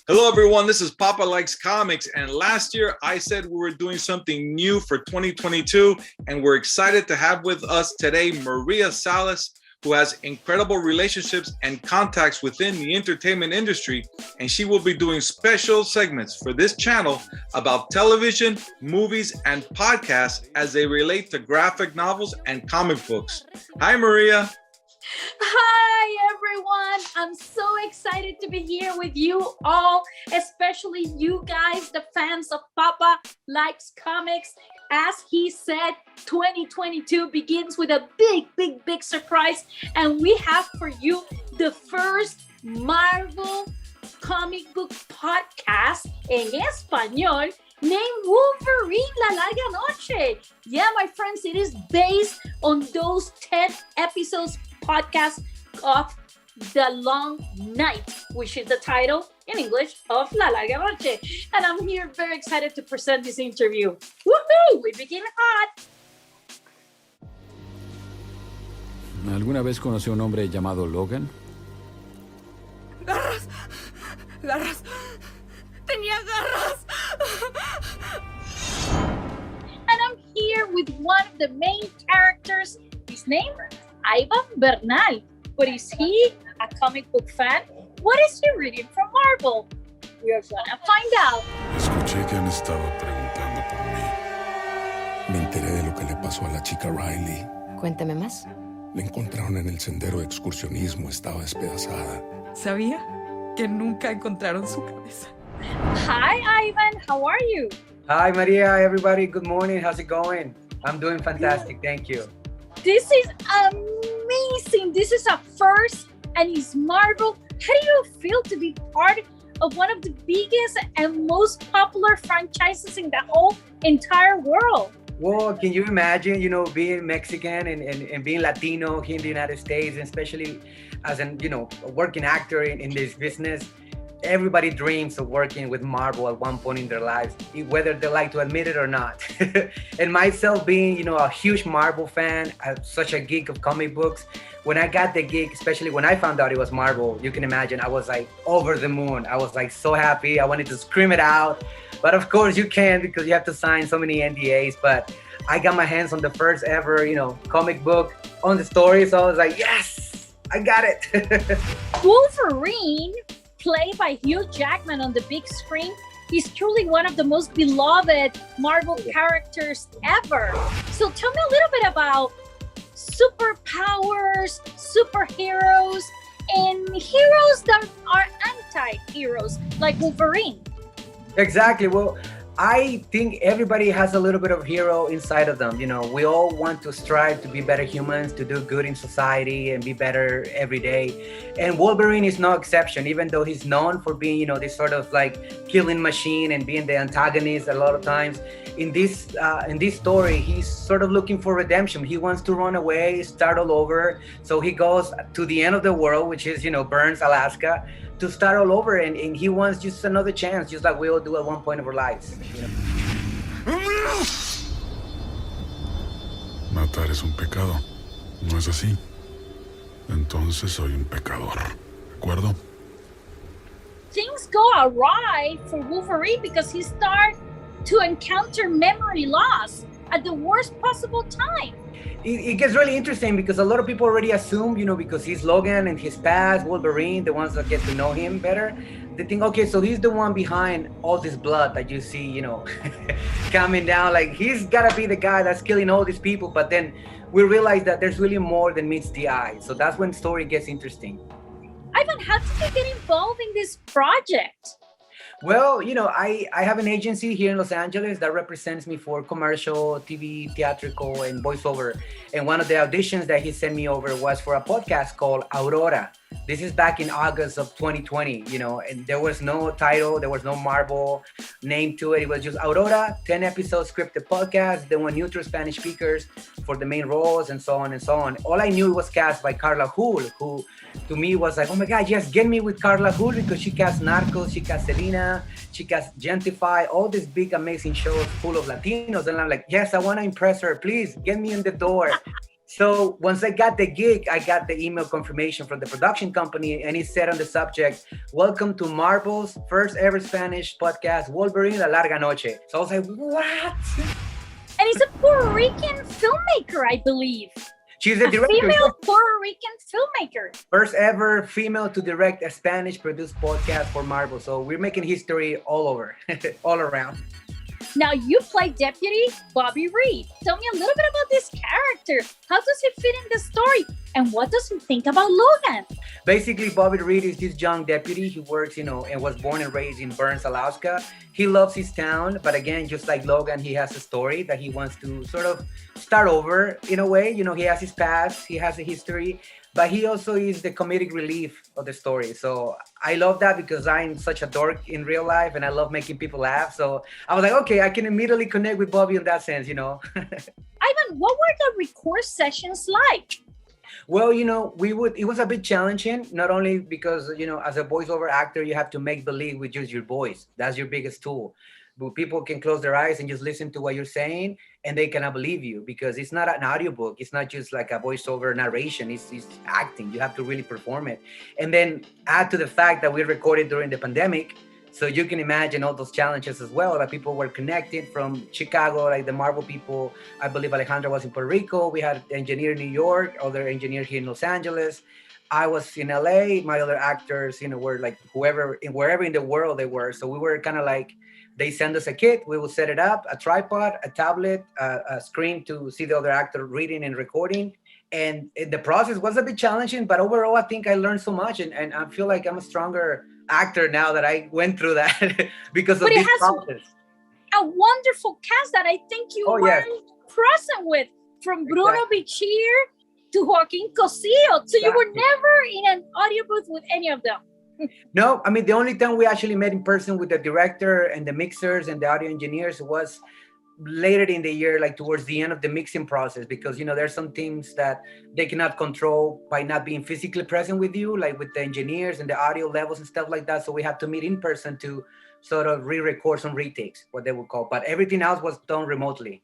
Hello, everyone. This is Papa Likes Comics. And last year, I said we were doing something new for 2022. And we're excited to have with us today Maria Salas, who has incredible relationships and contacts within the entertainment industry. And she will be doing special segments for this channel about television, movies, and podcasts as they relate to graphic novels and comic books. Hi, Maria. Hi, everyone. I'm so excited to be here with you all, especially you guys, the fans of Papa Likes Comics. As he said, 2022 begins with a big surprise, and we have for you the first Marvel comic book podcast en español named Wolverine La Larga Noche. Yeah, my friends, it is based on those 10 episodes podcast of The Long Night, which is the title in English of La Larga Noche. And I'm here very excited to present this interview. Woohoo! We begin hot. ¿Alguna vez conoció a un hombre llamado Logan? ¡Garras! ¡Garras! ¡Tenía garras! And I'm here with one of the main characters. His name? Ivan Bernal. But is he a comic book fan? What is he reading from Marvel? We are gonna find out. Escuché que han estado preguntando por mí. Me enteré de lo que le pasó a la chica Riley. Cuéntame más. La encontraron en el sendero de excursionismo, estaba despedazada. ¿Sabía que nunca encontraron su cabeza? Hi, Ivan. How are you? Hi, Maria, everybody. Good morning. How's it going? I'm doing fantastic. Thank you. This is amazing. This is a first, and it's Marvel. How do you feel to be part of one of the biggest and most popular franchises in the whole entire world? Well, can you imagine, being Mexican and being Latino here in the United States, and especially as a working actor in this business? Everybody dreams of working with Marvel at one point in their lives, whether they like to admit it or not. And myself being, a huge Marvel fan, such a geek of comic books, when I got the gig, especially when I found out it was Marvel, you can imagine I was like over the moon. I was like so happy. I wanted to scream it out. But of course you can't because you have to sign so many NDAs. But I got my hands on the first ever, comic book on the story. So I was like, yes, I got it. Wolverine, played by Hugh Jackman on the big screen, is truly one of the most beloved Marvel characters ever. So tell me a little bit about superpowers, superheroes, and heroes that are anti-heroes, like Wolverine. Exactly. Well, I think everybody has a little bit of hero inside of them. We all want to strive to be better humans, to do good in society and be better every day. And Wolverine is no exception, even though he's known for being, this sort of like killing machine and being the antagonist a lot of times. In this story, he's sort of looking for redemption. He wants to run away, start all over. So he goes to the end of the world, which is, Burns, Alaska, to start all over, and he wants just another chance, just like we all do at one point of our lives. Matar es un pecado, ¿no es así? Entonces soy un pecador, ¿de acuerdo? Things go awry for Wolverine because he starts to encounter memory loss at the worst possible time. It gets really interesting because a lot of people already assume, because he's Logan and his past, Wolverine, the ones that get to know him better, they think, okay, so he's the one behind all this blood that you see, coming down. Like, he's gotta be the guy that's killing all these people. But then we realize that there's really more than meets the eye. So that's when the story gets interesting. Ivan, how did you get involved in this project? Well, I have an agency here in Los Angeles that represents me for commercial, TV, theatrical, and voiceover. And one of the auditions that he sent me over was for a podcast called Aurora. This is back in August of 2020, and there was no title, there was no Marvel name to it. It was just Aurora, 10 episodes scripted podcast. They went neutral Spanish speakers for the main roles and so on and so on. All I knew was cast by Carla Hull, who to me was like, oh my God, yes, get me with Carla Hull because she cast Narcos, she cast Selena, she cast Gentify, all these big, amazing shows full of Latinos. And I'm like, yes, I want to impress her. Please get me in the door. So once I got the gig, I got the email confirmation from the production company, and it said on the subject, "Welcome to Marvel's first ever Spanish podcast, Wolverine La Larga Noche." So I was like, what? And he's a Puerto Rican filmmaker, I believe. She's the A director. female Puerto Rican filmmaker. First ever female to direct a Spanish produced podcast for Marvel. So we're making history all over, all around. Now you play Deputy Bobby Reed. Tell me a little bit about this character. How does he fit in the story? And what does he think about Logan? Basically, Bobby Reed is this young deputy. He works, and was born and raised in Burns, Alaska. He loves his town, but again, just like Logan, he has a story that he wants to sort of start over in a way. He has his past, he has a history, but he also is the comedic relief of the story. So I love that because I'm such a dork in real life and I love making people laugh. So I was like, okay, I can immediately connect with Bobby in that sense, Ivan, what were the record sessions like? Well, it was a bit challenging, not only because, as a voiceover actor, you have to make believe with just your voice. That's your biggest tool. But people can close their eyes and just listen to what you're saying, and they cannot believe you because it's not an audiobook. It's not just like a voiceover narration. It's acting. You have to really perform it. And then add to the fact that we recorded during the pandemic. So you can imagine all those challenges as well, that people were connected from Chicago, like the Marvel people. I believe Alejandra was in Puerto Rico. We had engineer in New York, other engineer here in Los Angeles. I was in LA. My other actors, were like wherever in the world they were. So we were kind of like, they send us a kit. We will set it up, a tripod, a tablet, a screen to see the other actor reading and recording. And the process was a bit challenging, but overall, I think I learned so much. And I feel like I'm a stronger actor now that I went through that because of this process. A wonderful cast that I think you were present with, from Bruno Bichir to Joaquin Cosio. So you were never in an audio booth with any of them. No, I mean, the only time we actually met in person with the director and the mixers and the audio engineers was later in the year, like towards the end of the mixing process, because there's some things that they cannot control by not being physically present with you, like with the engineers and the audio levels and stuff like that. So we had to meet in person to sort of re-record some retakes, what they would call, but everything else was done remotely.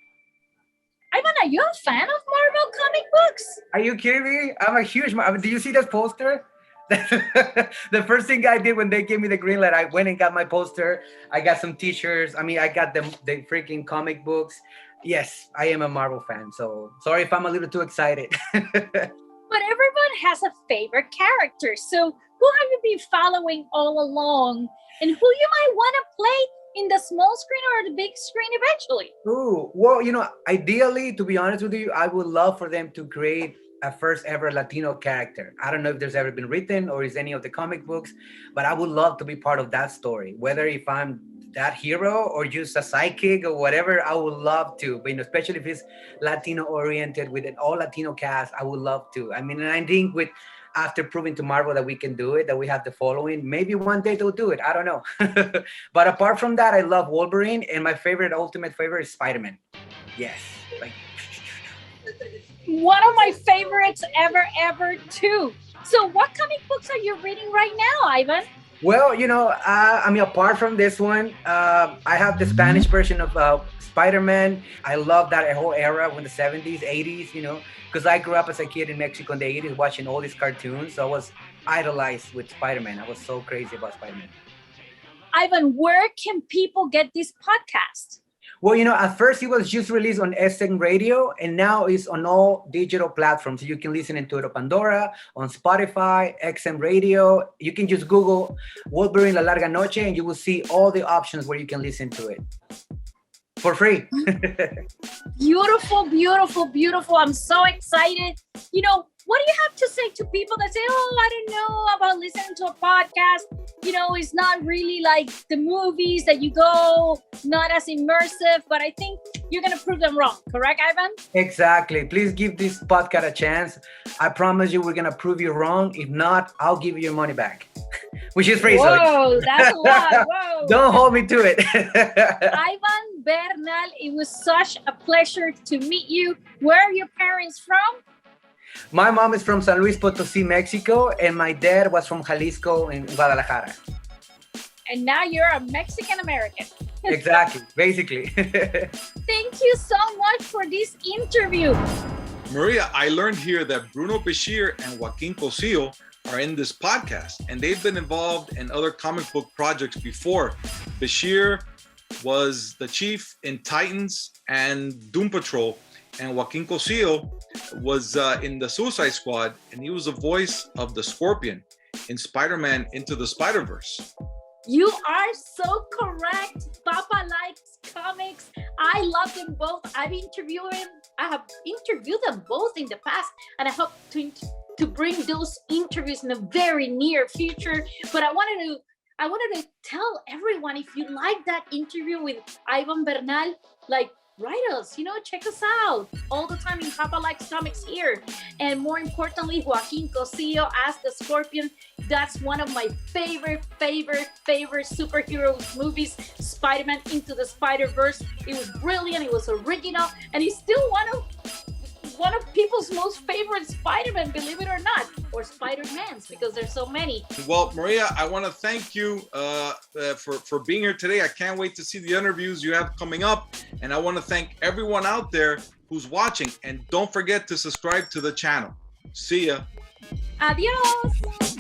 Ivan, are you a fan of Marvel comic books? Are you kidding me? I'm a huge, do you see this poster? The first thing I did when they gave me the green light, I went and got my poster. I got some t-shirts. I mean, I got the freaking comic books. Yes, I am a Marvel fan. So sorry if I'm a little too excited. But everyone has a favorite character. So who have you been following all along? And who you might want to play in the small screen or the big screen eventually? Ooh, well, ideally, to be honest with you, I would love for them to create a first ever Latino character. I don't know if there's ever been written or is any of the comic books, but I would love to be part of that story. Whether if I'm that hero or just a sidekick or whatever, I would love to. But especially if it's Latino oriented with an all Latino cast, I would love to. I mean, and I think after proving to Marvel that we can do it, that we have the following, maybe one day they'll do it. I don't know. But apart from that, I love Wolverine, and my ultimate favorite is Spider-Man. Yes, like. One of my favorites ever too. So what comic books are you reading right now, Ivan? Well, I mean, apart from this one, I have the Spanish version of Spider-Man. I love that whole era when the 70s, 80s, because I grew up as a kid in Mexico in the 80s watching all these cartoons. So I was idolized with Spider-Man. I was so crazy about Spider-Man. Ivan, where can people get this podcast? Well, at first it was just released on SM Radio, and now it's on all digital platforms. You can listen to it on Pandora, on Spotify, XM Radio. You can just Google Wolverine La Larga Noche, and you will see all the options where you can listen to it for free. Beautiful, beautiful, beautiful. I'm so excited. What do you have to say to people that say, oh, I don't know about listening to a podcast? It's not really like the movies that you go, not as immersive, but I think you're going to prove them wrong. Correct, Ivan? Exactly. Please give this podcast a chance. I promise you we're going to prove you wrong. If not, I'll give you your money back, which is free. Whoa, that's a lot. Whoa. Don't hold me to it. Ivan Bernal, it was such a pleasure to meet you. Where are your parents from? My mom is from San Luis Potosí, Mexico, and my dad was from Jalisco in Guadalajara. And now you're a Mexican American. Exactly, basically. Thank you so much for this interview. Maria, I learned here that Bruno Bashir and Joaquin Cosillo are in this podcast, and they've been involved in other comic book projects before. Bashir was the chief in Titans and Doom Patrol, and Joaquin Cosillo was in the Suicide Squad, and he was the voice of the Scorpion in Spider-Man Into the Spider-Verse. You are so correct. Papa likes comics. I love them both. I have interviewed them both in the past, and I hope to bring those interviews in the very near future. But I wanted to tell everyone, if you like that interview with Ivan Bernal, like, write us, check us out all the time in Papa Likes Comics here. And more importantly, Joaquin Cosillo as the Scorpion. That's one of my favorite superhero movies, Spider-Man Into the Spider-Verse. It was brilliant, it was original, and he's still one of people's most favorite Spider-Man, believe it or not, or Spider-Mans, because there's so many. Well, Maria, I want to thank you for being here today. I can't wait to see the interviews you have coming up. And I want to thank everyone out there who's watching. And don't forget to subscribe to the channel. See ya. Adios.